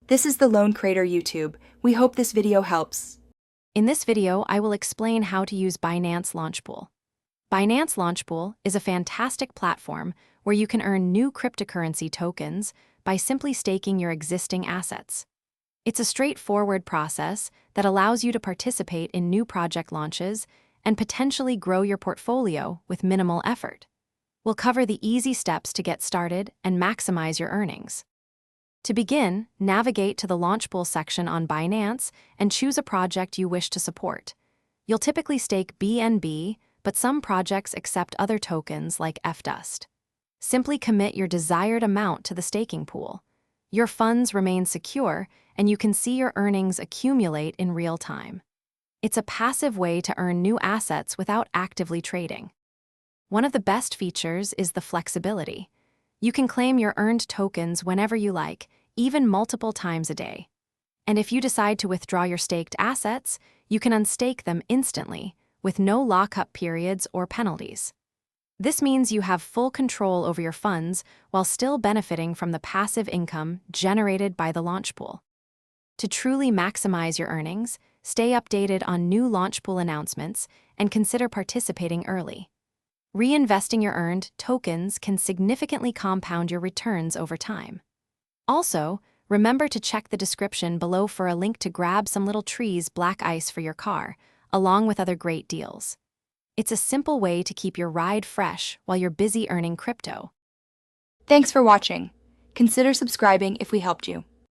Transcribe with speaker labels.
Speaker 1: This is the Lone Creator YouTube. We hope this video helps.
Speaker 2: In this video, I will explain how to use Binance Launchpool. Binance Launchpool is a fantastic platform where you can earn new cryptocurrency tokens by simply staking your existing assets. It's a straightforward process that allows you to participate in new project launches and potentially grow your portfolio with minimal effort. We'll cover the easy steps to get started and maximize your earnings. To begin, navigate to the Launchpool section on Binance and choose a project you wish to support. You'll typically stake BNB, but some projects accept other tokens like FDust. Simply commit your desired amount to the staking pool. Your funds remain secure, and you can see your earnings accumulate in real time. It's a passive way to earn new assets without actively trading. One of the best features is the flexibility. You can claim your earned tokens whenever you like, even multiple times a day. And if you decide to withdraw your staked assets, you can unstake them instantly, with no lockup periods or penalties. This means you have full control over your funds while still benefiting from the passive income generated by the Launchpool. To truly maximize your earnings, stay updated on new Launchpool announcements and consider participating early. Reinvesting your earned tokens can significantly compound your returns over time. Also, remember to check the description below for a link to grab some little trees black ice for your car, along with other great deals. It's a simple way to keep your ride fresh while you're busy earning crypto.
Speaker 1: Thanks for watching. Consider subscribing if we helped you.